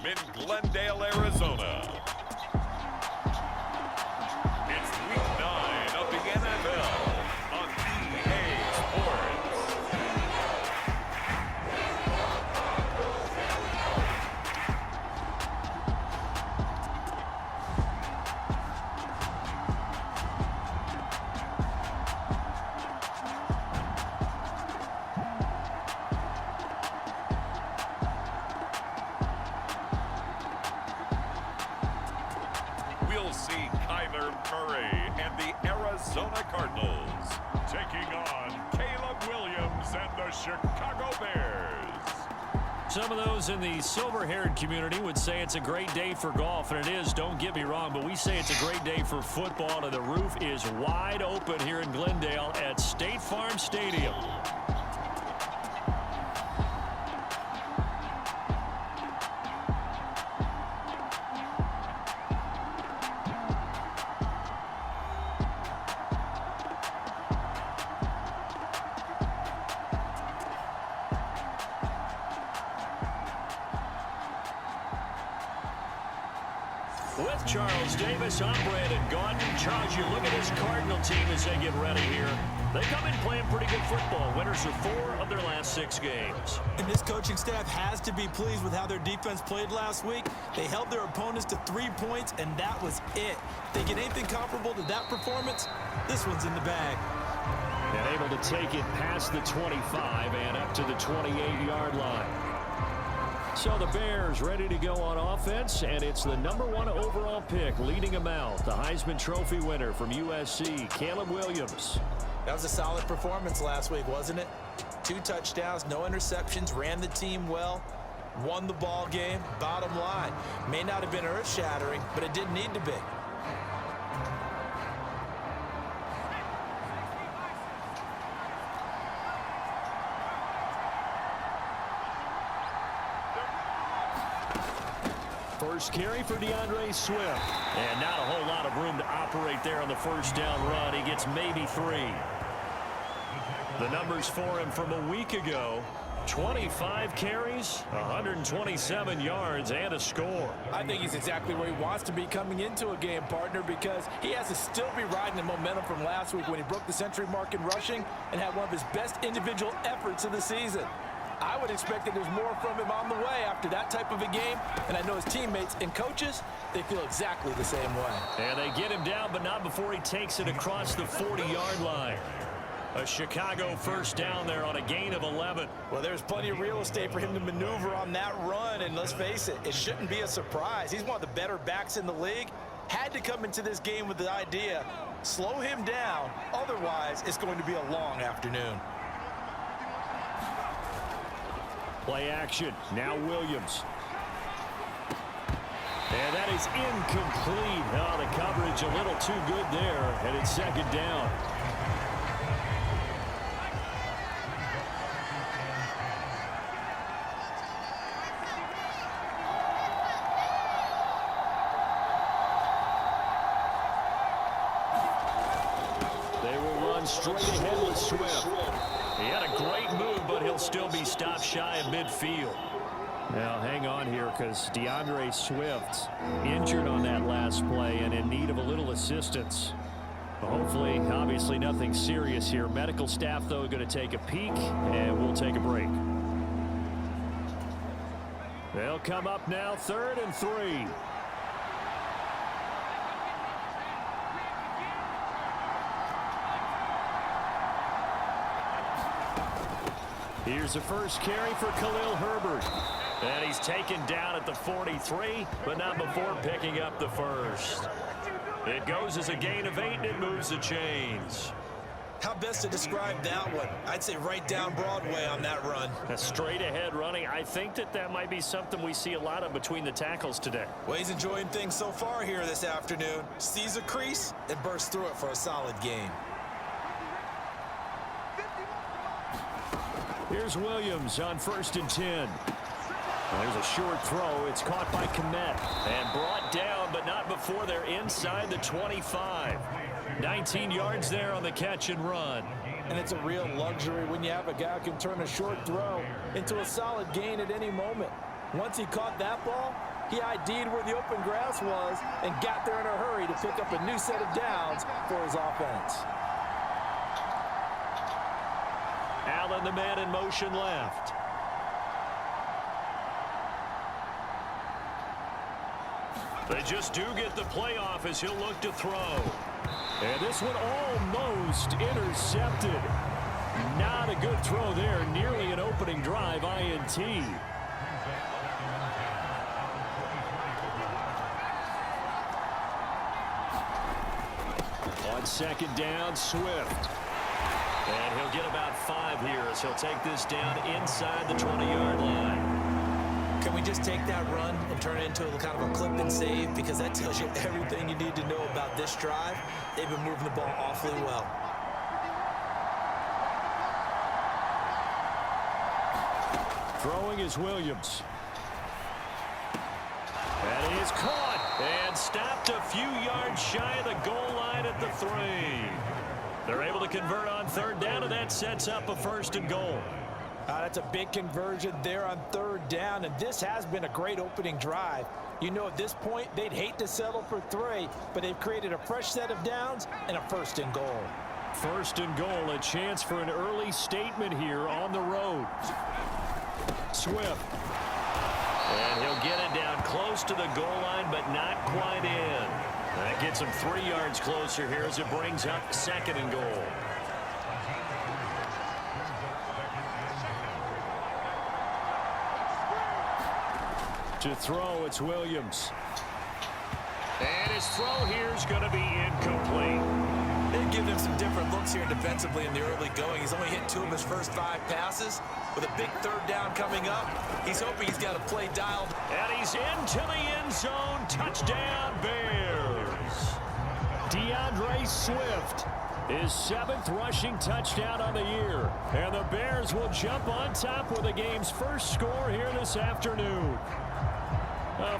in Glendale, Arizona. It's Week 9 of the NFL on EA Sports. We'll see Kyler Murray and the Arizona Cardinals taking on Caleb Williams and the Chicago Bears. Some of those in the silver-haired community would say it's a great day for golf, and it is, don't get me wrong, but we say it's a great day for football, and the roof is wide open here in Glendale at State Farm Stadium. With Charles Davis, I'm Brandon Gaudin. Charles, you look at this Cardinal team as they get ready here. They come in playing pretty good football. Winners of 4 of their last 6 games. And this coaching staff has to be pleased with how their defense played last week. They held their opponents to 3 points, and that was it. Thinking anything comparable to that performance, this one's in the bag. And able to take it past the 25 and up to the 28-yard line. So the Bears ready to go on offense, and it's the #1 overall pick leading them out, the Heisman Trophy winner from USC, Caleb Williams. That was a solid performance last week, wasn't it? 2 touchdowns, no interceptions, ran the team well, won the ball game. Bottom line, may not have been earth-shattering, but it didn't need to be. First carry for DeAndre Swift. And not a whole lot of room to operate there on the first down run. He gets maybe 3. The numbers for him from a week ago: 25 carries, 127 yards, and a score. I think he's exactly where he wants to be coming into a game, partner, because he has to still be riding the momentum from last week when he broke the century mark in rushing and had one of his best individual efforts of the season. I would expect that there's more from him on the way after that type of a game, and I know his teammates and coaches, they feel exactly the same way. And they get him down, but not before he takes it across the 40-yard line. A Chicago first down there on a gain of 11. Well, there's plenty of real estate for him to maneuver on that run, and let's face it, it shouldn't be a surprise. He's one of the better backs in the league. Had to come into this game with the idea, slow him down, otherwise it's going to be a long afternoon. Play action. Now Williams. And that is incomplete. Oh, the coverage a little too good there, and it's second down. They will run straight ahead with Swift. He had a great move, but he'll still be stopped shy of midfield. Now, hang on here, because DeAndre Swift injured on that last play and in need of a little assistance. Hopefully, obviously, nothing serious here. Medical staff, though, going to take a peek, and we'll take a break. They'll come up now, 3rd and 3. Here's the first carry for Khalil Herbert. And he's taken down at the 43, but not before picking up the first. It goes as a gain of 8, and it moves the chains. How best to describe that one? I'd say right down Broadway on that run. A straight ahead running. I think that might be something we see a lot of between the tackles today. Well, he's enjoying things so far here this afternoon. Sees a crease and bursts through it for a solid gain. Here's Williams on 1st and 10. There's a short throw. It's caught by Kmet and brought down, but not before they're inside the 25. 19 yards there on the catch and run. And it's a real luxury when you have a guy who can turn a short throw into a solid gain at any moment. Once he caught that ball, He ID'd where the open grass was and got there in a hurry to pick up a new set of downs for his offense. Allen, the man in motion left. They just do get the playoff as he'll look to throw. And this one almost intercepted. Not a good throw there. Nearly an opening drive INT. On second down, Swift. And he'll get about 5 here as he'll take this down inside the 20-yard line. Can we just take that run and turn it into a kind of a clip and save? Because that tells you everything you need to know about this drive. They've been moving the ball awfully well. Throwing is Williams. And he is caught and stopped a few yards shy of the goal line at the 3. They're able to convert on third down, and that sets up a 1st and goal. That's a big conversion there on third down, and this has been a great opening drive. You know, at this point, they'd hate to settle for 3, but they've created a fresh set of downs and a 1st and goal. 1st and goal, a chance for an early statement here on the road. Swift. And he'll get it down close to the goal line, but not quite in. That gets him 3 yards closer here as it brings up 2nd and goal. To throw, it's Williams. And his throw here is going to be incomplete. They've given him some different looks here defensively in the early going. He's only hit 2 of his first 5 passes. With a big third down coming up, he's hoping he's got a play dialed. And he's into the end zone. Touchdown, Bears. DeAndre Swift, his 7th rushing touchdown on the year. And the Bears will jump on top with the game's first score here this afternoon.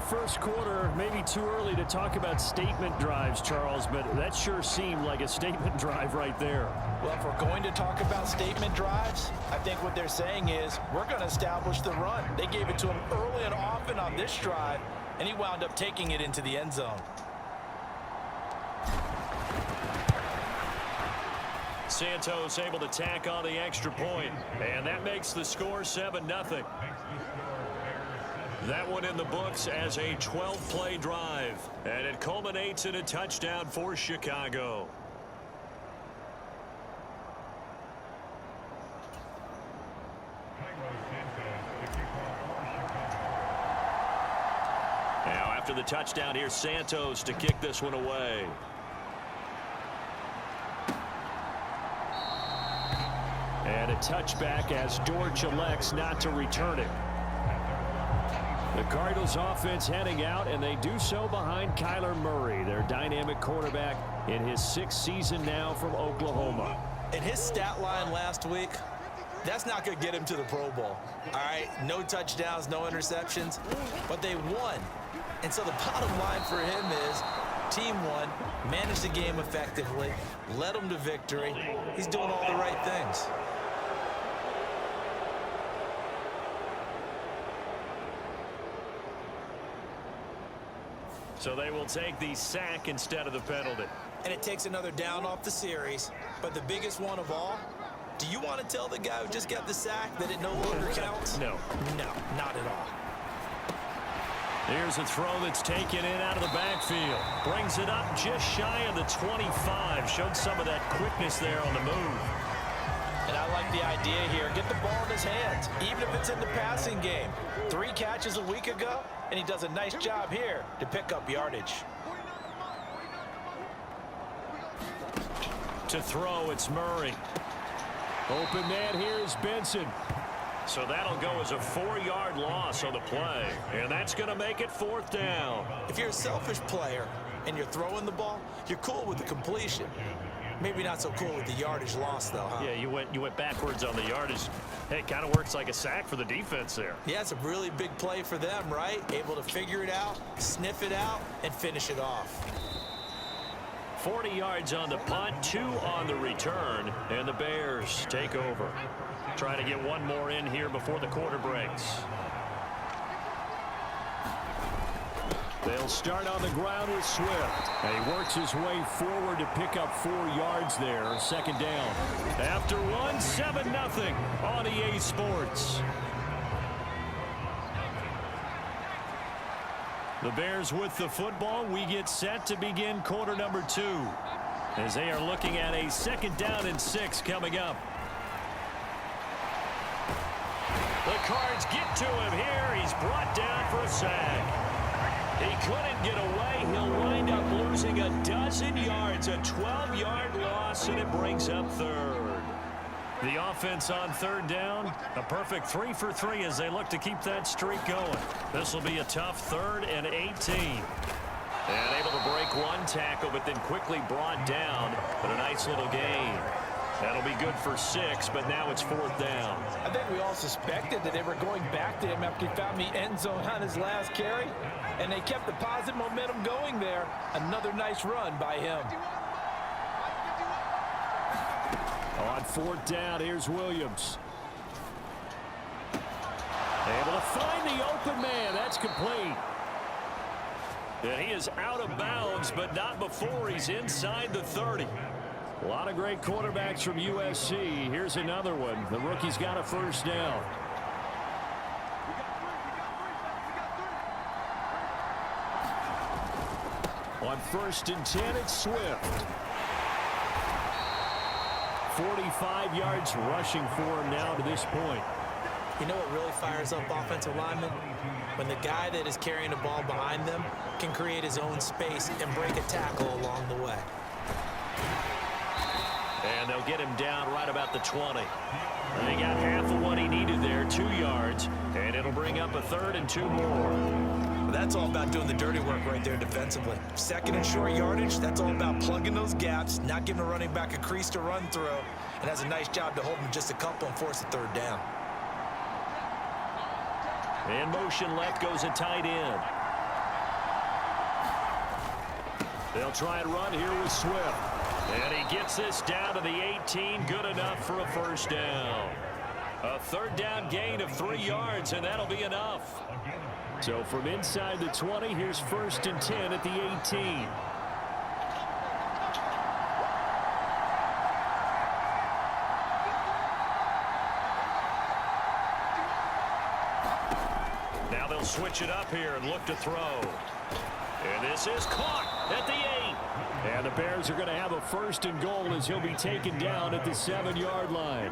First quarter, maybe too early to talk about statement drives, Charles, but that sure seemed like a statement drive right there. Well, if we're going to talk about statement drives, I think what they're saying is we're going to establish the run. They gave it to him early and often on this drive, and he wound up taking it into the end zone. Santos able to tack on the extra point, and that makes the score 7-0. That one in the books as a 12-play drive, and it culminates in a touchdown for Chicago. Now after the touchdown, here's Santos to kick this one away. And a touchback as Dortch elects not to return it. The Cardinals offense heading out, and they do so behind Kyler Murray, their dynamic quarterback in his 6th season now from Oklahoma. And his stat line last week, that's not going to get him to the Pro Bowl. All right, no touchdowns, no interceptions, but they won. And so the bottom line for him is team won, managed the game effectively, led them to victory. He's doing all the right things. So they will take the sack instead of the penalty. And it takes another down off the series. But the biggest one of all, do you want to tell the guy who just got the sack that it no longer counts? No. No, not at all. Here's a throw that's taken in out of the backfield. Brings it up just shy of the 25. Showed some of that quickness there on the move. And I like the idea here. Get the ball in his hands, even if it's in the passing game. 3 catches a week ago, and he does a nice job here to pick up yardage. To throw, it's Murray. Open man here is Benson. So that'll go as a 4-yard loss on the play. And that's going to make it 4th down. If you're a selfish player and you're throwing the ball, you're cool with the completion. Maybe not so cool with the yardage loss, though, huh? Yeah, you went backwards on the yardage. Hey, it kind of works like a sack for the defense there. Yeah, it's a really big play for them, right? Able to figure it out, sniff it out, and finish it off. 40 yards on the punt, 2 on the return, and the Bears take over. Try to get one more in here before the quarter breaks. They'll start on the ground with Swift. And he works his way forward to pick up 4 yards there. Second down. After one, 7-0 on EA Sports. The Bears with the football. We get set to begin quarter number 2. As they are looking at a 2nd down and 6 coming up. The Cards get to him here. He's brought down for a sack. He couldn't get away. He'll wind up losing a dozen yards. A 12-yard loss, and it brings up 3rd. The offense on 3rd down. A perfect 3 for 3 as they look to keep that streak going. This will be a tough 3rd and 18. And able to break one tackle, but then quickly brought down. But a nice little gain. That'll be good for 6, but now it's 4th down. I think we all suspected that they were going back to him after he found the end zone on his last carry. And they kept the positive momentum going there. Another nice run by him. On 4th down, here's Williams. Able to find the open man. That's complete. And he is out of bounds, but not before he's inside the 30. A lot of great quarterbacks from USC. Here's another one. The rookie's got a 1st down. On 1st and 10, it's Swift. 45 yards rushing for him now to this point. You know what really fires up offensive linemen? When the guy that is carrying the ball behind them can create his own space and break a tackle along the way. And they'll get him down right about the 20. And he got half of what he needed there, 2 yards. And it'll bring up a 3rd and 2 more. That's all about doing the dirty work right there defensively. 2nd and short yardage, that's all about plugging those gaps, not giving a running back a crease to run through, and has a nice job to hold him just a couple and force a 3rd down. In motion left goes a tight end. They'll try and run here with Swift. And he gets this down to the 18, good enough for a 1st down. A 3rd down gain of 3 yards, and that'll be enough. So from inside the 20, here's 1st and 10 at the 18. Now they'll switch it up here and look to throw. And this is caught at the 8. And the Bears are going to have a 1st and goal as he'll be taken down at the 7-yard line.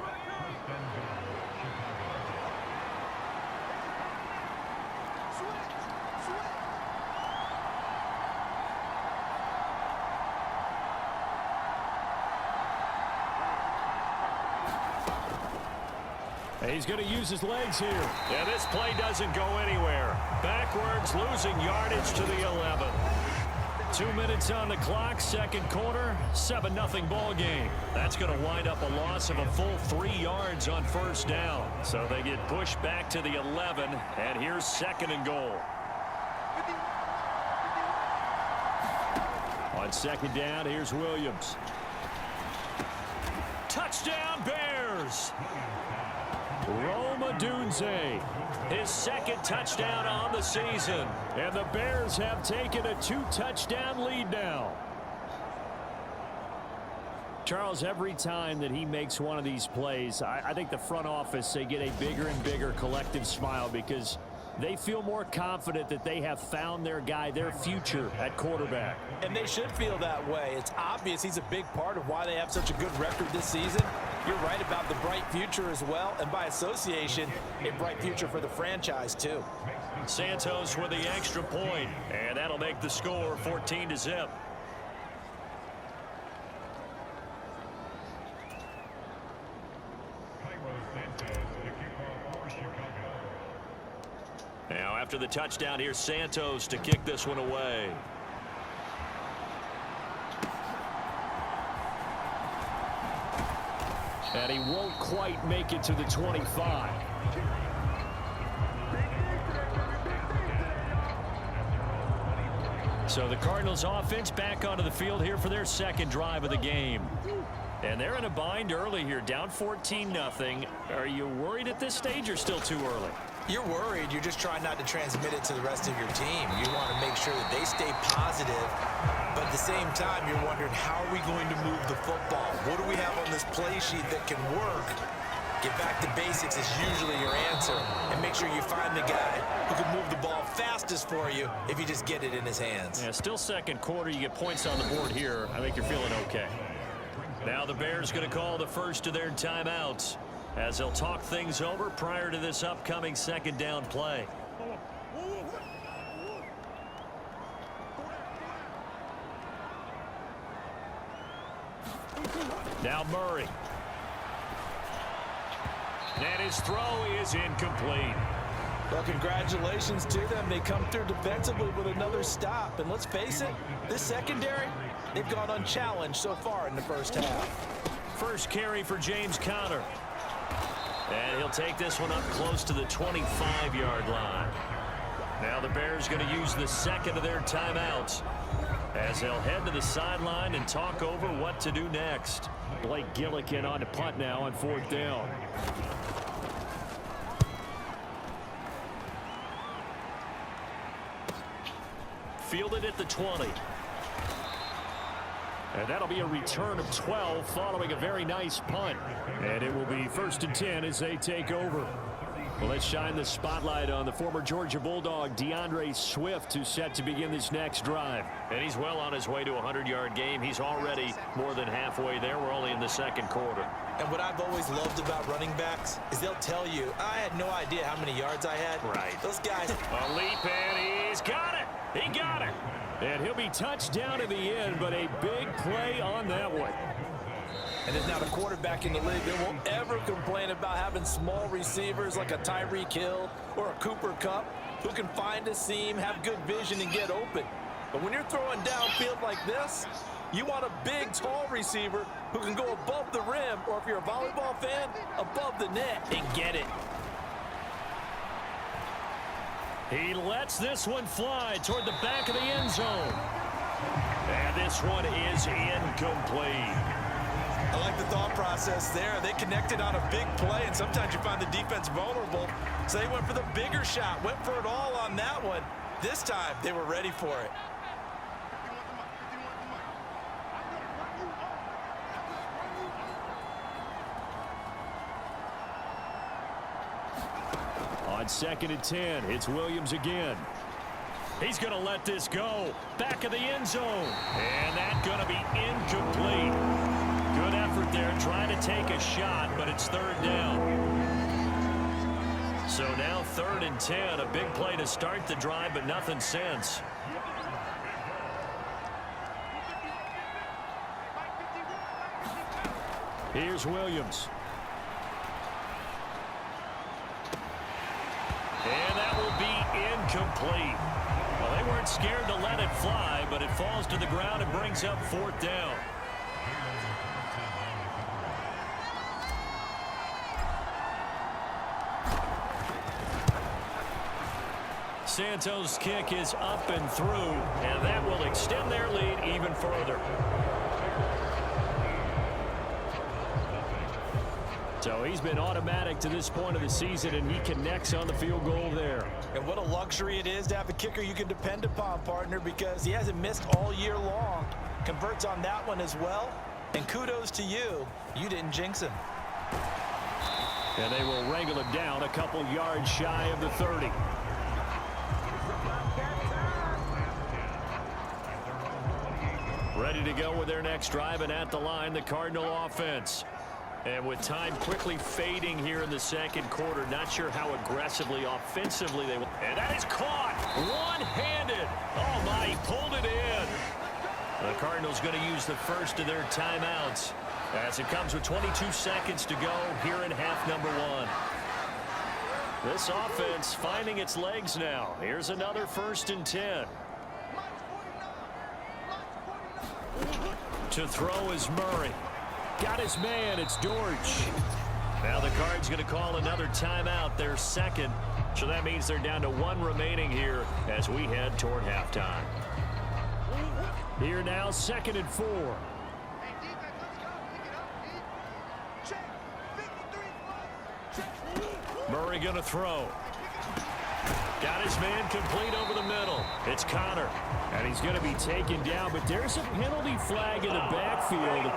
He's going to use his legs here. Yeah, this play doesn't go anywhere. Backwards, losing yardage to the 11. 2 minutes on the clock, 2nd quarter, 7-0 ball game. That's going to wind up a loss of a full 3 yards on 1st down. So they get pushed back to the 11, and here's 2nd and goal. On 2nd down, here's Williams. Touchdown, Bears! Rome Odunze, his 2nd touchdown on the season. And the Bears have taken a 2-touchdown lead now. Charles, every time that he makes one of these plays, I think the front office, they get a bigger and bigger collective smile because they feel more confident that they have found their guy, their future at quarterback. And they should feel that way. It's obvious he's a big part of why they have such a good record this season. You're right about the bright future as well, and by association, a bright future for the franchise too. Santos with the extra point, and that'll make the score 14-0. Now after the touchdown, here's Santos to kick this one away. And he won't quite make it to the 25. So the Cardinals offense back onto the field here for their 2nd drive of the game. And they're in a bind early here, down 14-0. Are you worried at this stage or still too early? You're worried. You're just trying not to transmit it to the rest of your team. You want to make sure that they stay positive, but at the same time, you're wondering, how are we going to move the football? What do we have on this play sheet that can work? Get back to basics is usually your answer, and make sure you find the guy who can move the ball fastest for you if you just get it in his hands. Yeah, still second quarter. You get points on the board here. I think you're feeling okay. Now the Bears going to call the first of their timeouts as they'll talk things over prior to this upcoming second down play. Now Murray. And his throw is incomplete. Well, congratulations to them. They come through defensively with another stop. And let's face it, this secondary, they've gone unchallenged so far in the first half. First carry for James Conner. And he'll take this one up close to the 25-yard line. Now the Bears going to use the second of their timeouts as they'll head to the sideline and talk over what to do next. Blake Gillikin on the punt now on fourth down. Fielded at the 20. And that'll be a return of 12 following a very nice punt. And it will be 1st and 10 as they take over. Well, let's shine the spotlight on the former Georgia Bulldog, DeAndre Swift, who's set to begin this next drive. And he's well on his way to a 100-yard game. He's already more than halfway there. We're only in the second quarter. And what I've always loved about running backs is they'll tell you, I had no idea how many yards I had. Right. Those guys. A leap, and he's got it. He got it. And he'll be touched down in the end, but a big play on that one. And there's not a quarterback in the league that will ever complain about having small receivers like a Tyreek Hill or a Cooper Kupp who can find a seam, have good vision, and get open. But when you're throwing downfield like this, you want a big, tall receiver who can go above the rim, or if you're a volleyball fan, above the net and get it. He lets this one fly toward the back of the end zone. And this one is incomplete. I like the thought process there. They connected on a big play, and sometimes you find the defense vulnerable. So they went for the bigger shot, went for it all on that one. This time, they were ready for it. On 2nd and 10, it's Williams again. He's going to let this go. Back of the end zone. And that's going to be incomplete. Good effort there, trying to take a shot, but it's 3rd down. So now 3rd and 10, a big play to start the drive, but nothing since. Here's Williams. And that will be incomplete. Well, they weren't scared to let it fly, but it falls to the ground and brings up 4th down. Santos' kick is up and through, and that will extend their lead even further. So he's been automatic to this point of the season, and he connects on the field goal there. And what a luxury it is to have a kicker you can depend upon, partner, because he hasn't missed all year long. Converts on that one as well. And kudos to you. You didn't jinx him. And they will wrangle him down a couple yards shy of the 30. Ready to go with their next drive, and at the line, the Cardinal offense. And with time quickly fading here in the second quarter, not sure how aggressively, offensively they will. And that is caught one-handed. Oh, my, he pulled it in. The Cardinals going to use the first of their timeouts as it comes with 22 seconds to go here in half number 1. This offense finding its legs now. Here's another 1st and 10. To throw is Murray. Got his man, it's Dortch. Now the Cards going to call another timeout, their second. So that means they're down to 1 remaining here as we head toward halftime. Here now, 2nd and 4. Murray going to throw. Got his man complete over the middle. It's Connor. And he's going to be taken down, but there's a penalty flag in the backfield.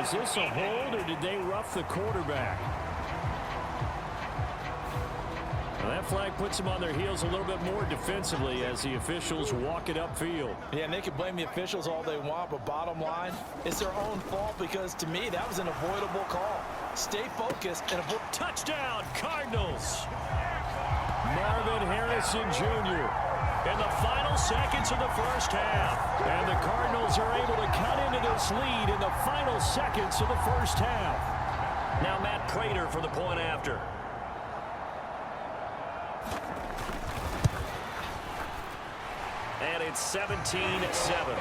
Is this a hold, or did they rough the quarterback? Well, that flag puts them on their heels a little bit more defensively as the officials walk it upfield. Yeah, and they can blame the officials all they want, but bottom line, it's their own fault because, to me, that was an avoidable call. Stay focused and avoid. Touchdown, Cardinals! Marvin Harrison Jr. in the final seconds of the first half. And the Cardinals are able to cut into this lead in the final seconds of the first half. Now Matt Prater for the point after. And it's 17-7.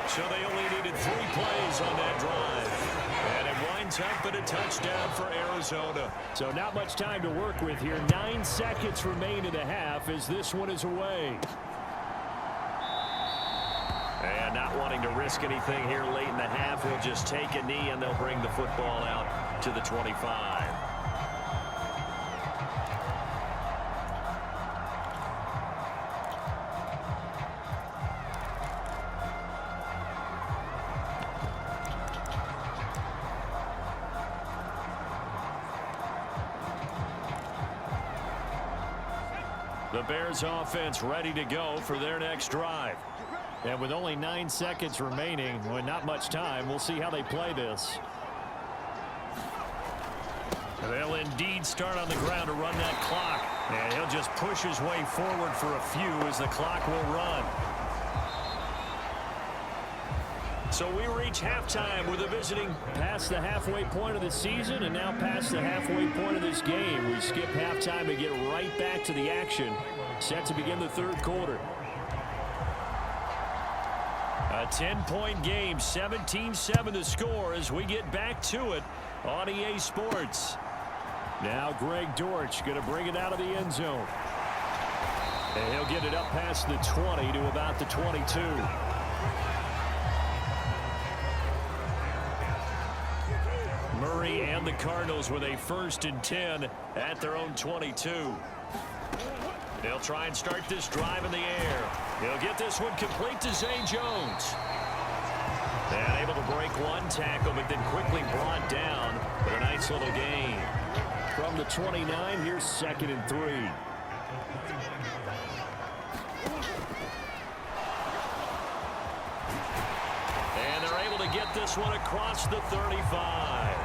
So they only needed 3 plays on that drive. And it winds up in a touchdown for Arizona. So not much time to work with here. 9 seconds remain in the half as this one is away. And not wanting to risk anything here late in the half, he'll just take a knee and they'll bring the football out to the 25. The Bears offense ready to go for their next drive. And with only 9 seconds remaining, well, not much time, we'll see how they play this. They'll indeed start on the ground to run that clock. And he'll just push his way forward for a few as the clock will run. So we reach halftime with a visiting past the halfway point of the season and now past the halfway point of this game. We skip halftime and get right back to the action. Set to begin the third quarter. A 10-point game, 17-7 the score as we get back to it on EA Sports. Now Greg Dortch going to bring it out of the end zone. And he'll get it up past the 20 to about the 22. Murray and the Cardinals with a 1st and 10 at their own 22. They'll try and start this drive in the air. He'll get this one complete to Zay Jones. And able to break one tackle, but then quickly brought down with a nice little gain. From the 29, here's 2nd and 3. And they're able to get this one across the 35.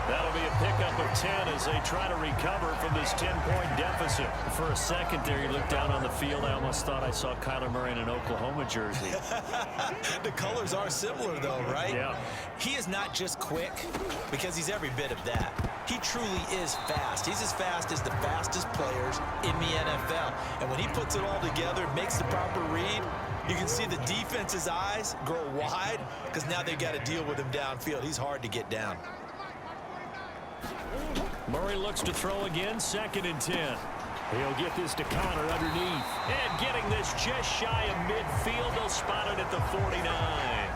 That'll be a pickup of 10 as they try to recover from this 10-point deficit. For a second there, you looked down on the field. I almost thought I saw Kyler Murray in an Oklahoma jersey. The colors are similar, though, right? Yeah. He is not just quick, because he's every bit of that. He truly is fast. He's as fast as the fastest players in the NFL. And when he puts it all together, makes the proper read, you can see the defense's eyes grow wide because now they've got to deal with him downfield. He's hard to get down. Murray looks to throw again, 2nd and 10. He'll get this to Connor underneath. And getting this just shy of midfield. They'll spot it at the 49.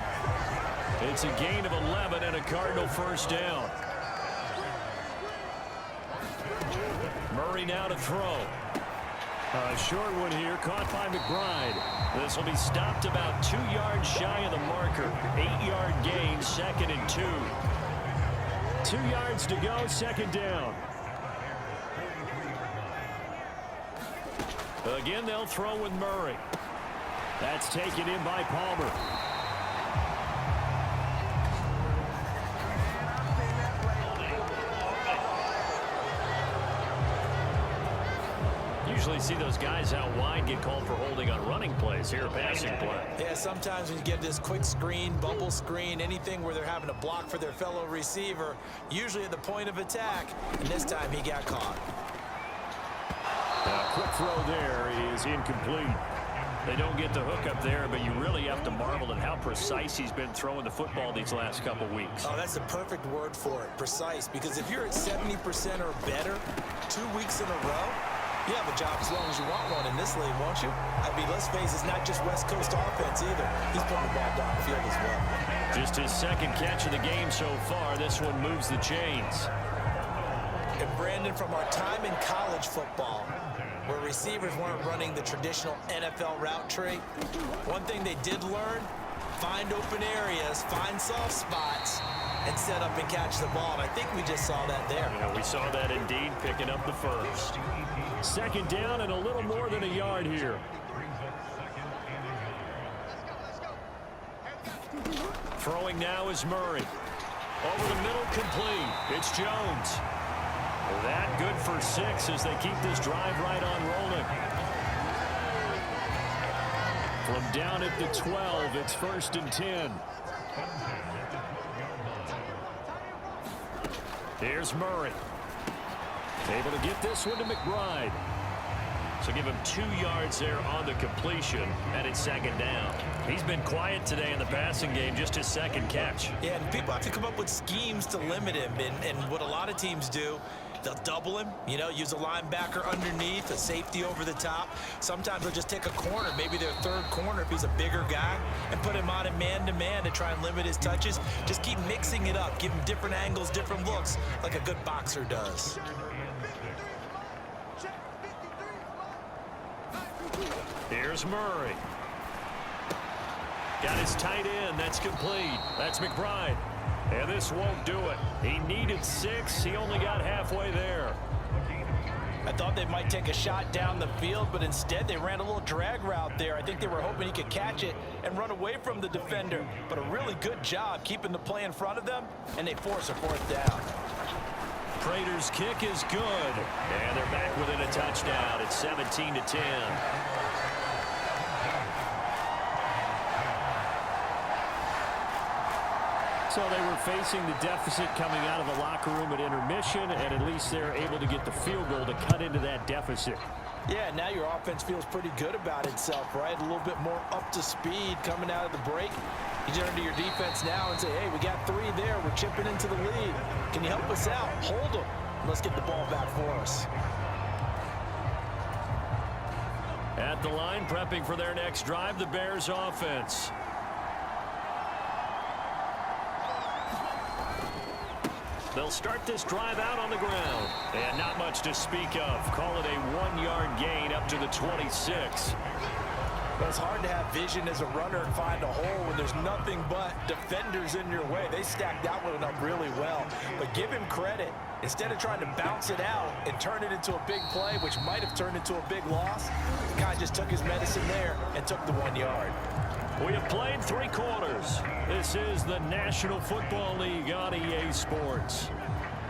It's a gain of 11 and a Cardinal 1st down. Murray now to throw. A short one here, caught by McBride. This will be stopped about 2 yards shy of the marker. 8-yard gain, 2nd and 2. 2 yards to go, 2nd down. Again, they'll throw with Murray. That's taken in by Palmer. Usually see those guys out wide get called for holding on running plays. Here, passing play. Yeah, sometimes when you get this quick screen, bubble screen, anything where they're having to block for their fellow receiver, usually at the point of attack, and this time he got caught. Quick throw there is incomplete. They don't get the hook up there, but you really have to marvel at how precise he's been throwing the football these last couple weeks. Oh, that's the perfect word for it, precise, because if you're at 70% or better 2 weeks in a row, you have a job as long as you want one in this league, won't you? I mean, let's face it, it's not just West Coast offense either. He's putting the ball downfield as well. Just his 2nd catch of the game so far. This one moves the chains. And Brandon, from our time in college football, where receivers weren't running the traditional NFL route tree. One thing they did learn, find open areas, find soft spots, and set up and catch the ball. And I think we just saw that there. Yeah, we saw that indeed, picking up the first. Second down and a little more than a yard here. Throwing now is Murray. Over the middle, complete. It's Jones. That good for 6 as they keep this drive right on rolling. From down at the 12, it's 1st and 10. Here's Murray. Able to get this one to McBride. So give him 2 yards there on the completion, and it's 2nd down. He's been quiet today in the passing game, just his 2nd catch. Yeah, and people have to come up with schemes to limit him, and what a lot of teams do, they'll double him, you know, use a linebacker underneath, a safety over the top. Sometimes they'll just take a corner, maybe their 3rd corner if he's a bigger guy, and put him on in man-to-man to try and limit his touches. Just keep mixing it up, give him different angles, different looks, like a good boxer does. Here's Murray. Got his tight end. That's complete. That's McBride. And this won't do it. He needed 6. He only got halfway there. I thought they might take a shot down the field, but instead they ran a little drag route there. I think they were hoping he could catch it and run away from the defender. But a really good job keeping the play in front of them, and they force a 4th down. Prater's kick is good. And they're back within a touchdown. It's 17-10. So they were facing the deficit coming out of the locker room at intermission, and at least they're able to get the field goal to cut into that deficit. Yeah, now your offense feels pretty good about itself, right? A little bit more up to speed coming out of the break. You turn to your defense now and say, hey, we got 3 there. We're chipping into the lead. Can you help us out? Hold them. Let's get the ball back for us. At the line, prepping for their next drive, the Bears offense. They'll start this drive out on the ground. And not much to speak of. Call it a 1-yard gain up to the 26. But it's hard to have vision as a runner and find a hole when there's nothing but defenders in your way. They stacked that one up really well. But give him credit. Instead of trying to bounce it out and turn it into a big play, which might have turned into a big loss, the guy just took his medicine there and took the 1 yard. We have played 3 quarters. This is the National Football League on EA Sports.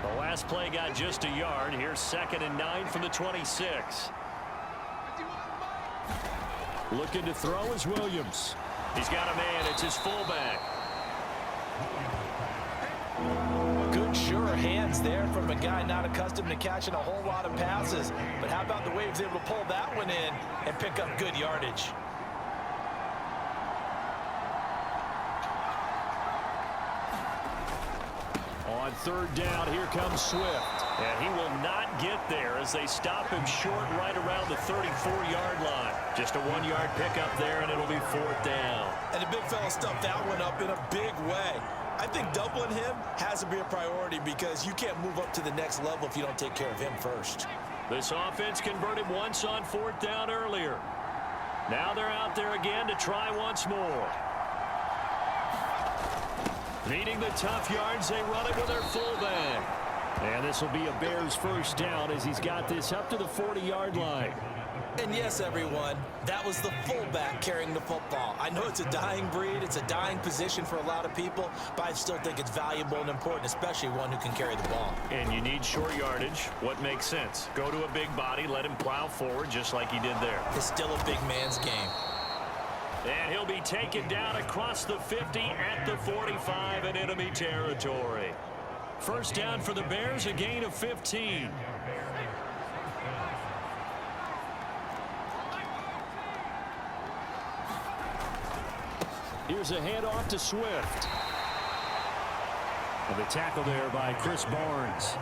The last play got just a yard. Here's 2nd and 9 from the 26. Looking to throw is Williams. He's got a man. It's his fullback. Good, sure hands there from a guy not accustomed to catching a whole lot of passes. But how about the way he was able to pull that one in and pick up good yardage? On 3rd down, here comes Swift. And he will not get there as they stop him short right around the 34-yard line. Just a 1-yard pickup there, and it'll be 4th down. And the big fella stuffed that one up in a big way. I think doubling him has to be a priority because you can't move up to the next level if you don't take care of him first. This offense converted once on 4th down earlier. Now they're out there again to try once more. Needing the tough yards, they run it with their fullback. And this will be a Bears 1st down as he's got this up to the 40-yard line. And yes, everyone, that was the fullback carrying the football. I know it's a dying breed, it's a dying position for a lot of people, but I still think it's valuable and important, especially one who can carry the ball. And you need short yardage. What makes sense? Go to a big body, let him plow forward just like he did there. It's still a big man's game. And he'll be taken down across the 50 at the 45 in enemy territory. 1st down for the Bears, a gain of 15. Here's a handoff to Swift. And the tackle there by Chris Barnes.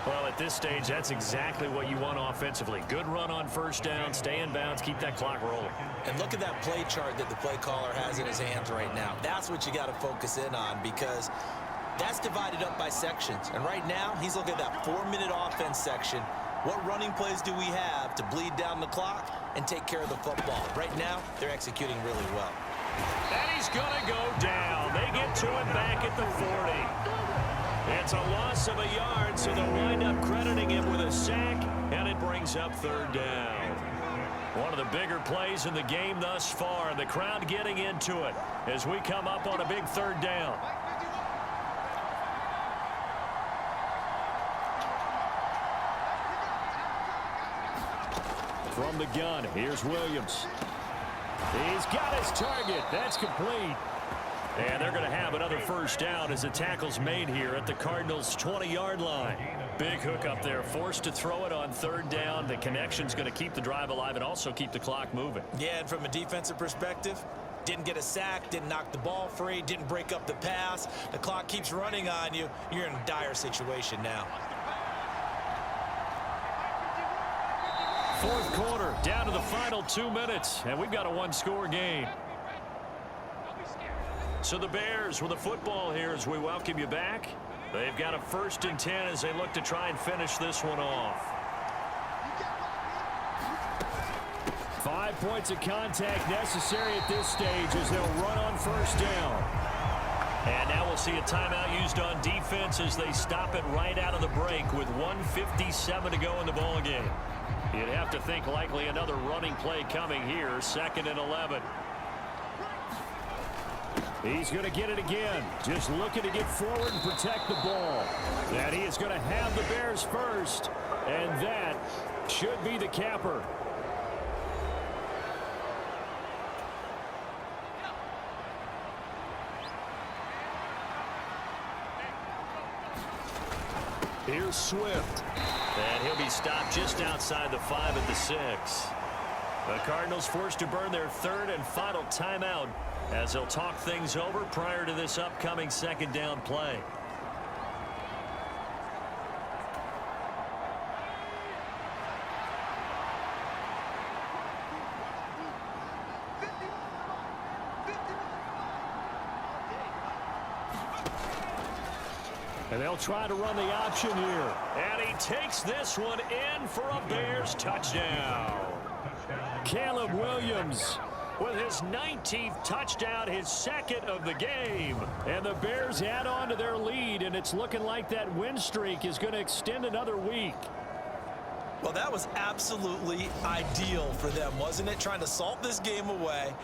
Well, at this stage, that's exactly what you want offensively. Good run on 1st down, stay in bounds, keep that clock rolling. And look at that play chart that the play caller has in his hands right now. That's what you got to focus in on because that's divided up by sections. And right now, he's looking at that 4-minute offense section. What running plays do we have to bleed down the clock and take care of the football? Right now, they're executing really well. And he's going to go down. They get to him back at the 40. It's a loss of a yard, so they'll wind up crediting him with a sack, and it brings up third down. One of the bigger plays in the game thus far, and the crowd getting into it as we come up on a big third down. From the gun, here's Williams. He's got his target. That's complete. And they're going to have another first down as the tackle's made here at the Cardinals' 20-yard line. Big hook up there, forced to throw it on third down. The connection's going to keep the drive alive and also keep the clock moving. Yeah, and from a defensive perspective, didn't get a sack, didn't knock the ball free, didn't break up the pass. The clock keeps running on you. You're in a dire situation now. Fourth quarter, down to the final 2 minutes, and we've got a one-score game. So the Bears with the football here as we welcome you back. They've got a 1st and 10 as they look to try and finish this one off. 5 points of contact necessary at this stage as they'll run on first down. And now we'll see a timeout used on defense as they stop it right out of the break with 1:57 to go in the ballgame. You'd have to think likely another running play coming here, 2nd and 11. He's going to get it again, just looking to get forward and protect the ball. And he is going to have the Bears first, and that should be the capper. Here's Swift. And he'll be stopped just outside the 5 at the 6. The Cardinals forced to burn their 3rd and final timeout as they'll talk things over prior to this upcoming 2nd down play. And they'll try to run the option here. And he takes this one in for a Bears touchdown. Caleb Williams with his 19th touchdown, his 2nd of the game. And the Bears add on to their lead, and it's looking like that win streak is going to extend another week. Well, that was absolutely ideal for them, wasn't it? Trying to salt this game away.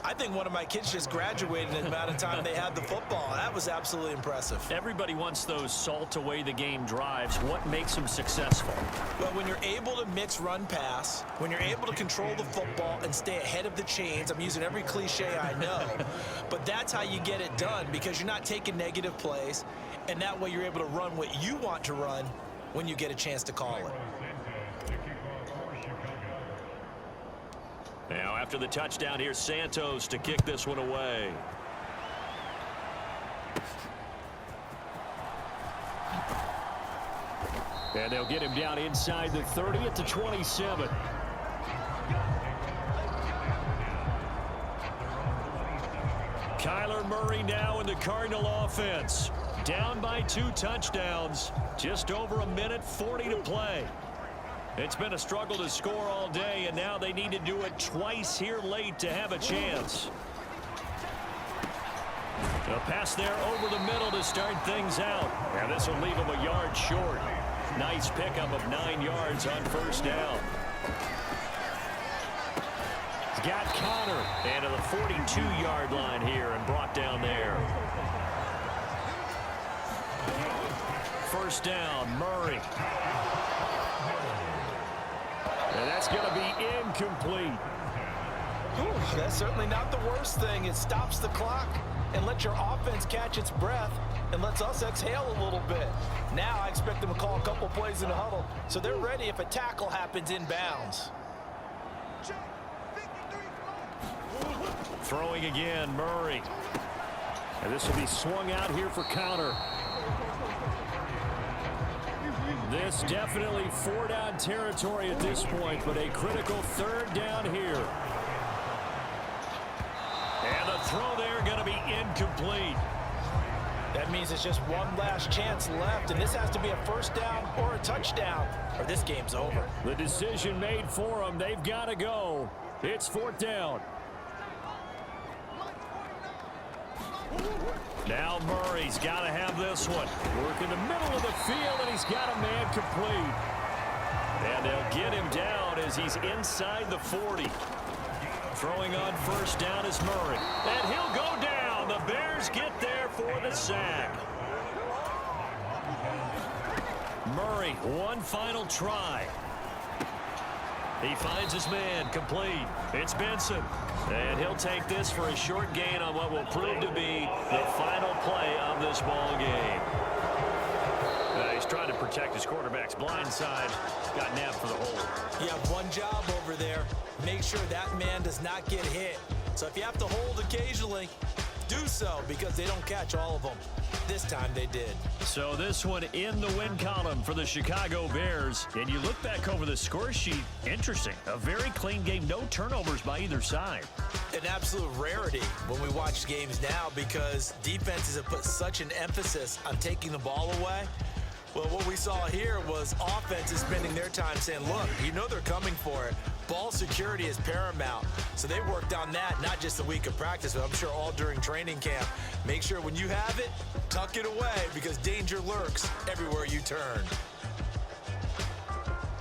I think one of my kids just graduated in the amount of time they had the football. That was absolutely impressive. Everybody wants those salt away the game drives. What makes them successful? Well, when you're able to mix run pass, when you're able to control the football and stay ahead of the chains, I'm using every cliche I know, but that's how you get it done because you're not taking negative plays, and that way you're able to run what you want to run when you get a chance to call it. Now after the touchdown, here's Santos to kick this one away. And they'll get him down inside the 30 at the 27. Kyler Murray now in the Cardinal offense. Down by 2 touchdowns. Just over a minute 40 to play. It's been a struggle to score all day, and now they need to do it twice here late to have a chance. A pass there over the middle to start things out. And this will leave him a yard short. Nice pickup of 9 yards on first down. He's got Connor and to the 42-yard line here and brought down there. First down, Murray. And that's going to be incomplete. Ooh, that's certainly not the worst thing. It stops the clock and lets your offense catch its breath and lets us exhale a little bit. Now I expect them to call a couple plays in the huddle so they're ready if a tackle happens inbounds. Throwing again, Murray. And this will be swung out here for counter. This definitely 4-down territory at this point, but a critical 3rd down here. And the throw there going to be incomplete. That means it's just one last chance left, and this has to be a first down or a touchdown, or this game's over. The decision made for them. They've got to go. It's 4th down. Now Murray's got to have this one. Work in the middle of the field, and he's got a man complete. And they'll get him down as he's inside the 40. Throwing on first down is Murray. And he'll go down. The Bears get there for the sack. Murray, one final try. He finds his man, complete. It's Benson. And he'll take this for a short gain on what will prove to be the final play of this ball game. He's trying to protect his quarterback's blind side. Got nabbed for the hold. You have one job over there. Make sure that man does not get hit. So if you have to hold occasionally, do so, because they don't catch all of them. This time they did. So this one in the win column for the Chicago Bears. And you look back over the score sheet, interesting. A very clean game, no turnovers by either side. An absolute rarity when we watch games now, because defenses have put such an emphasis on taking the ball away. Well, what we saw here was offenses spending their time saying, look, you know they're coming for it. Ball security is paramount. So they worked on that, not just a week of practice, but I'm sure all during training camp. Make sure when you have it, tuck it away, because danger lurks everywhere you turn.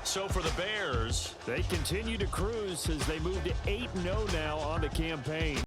So for the Bears, they continue to cruise as they move to 8-0 now on the campaign.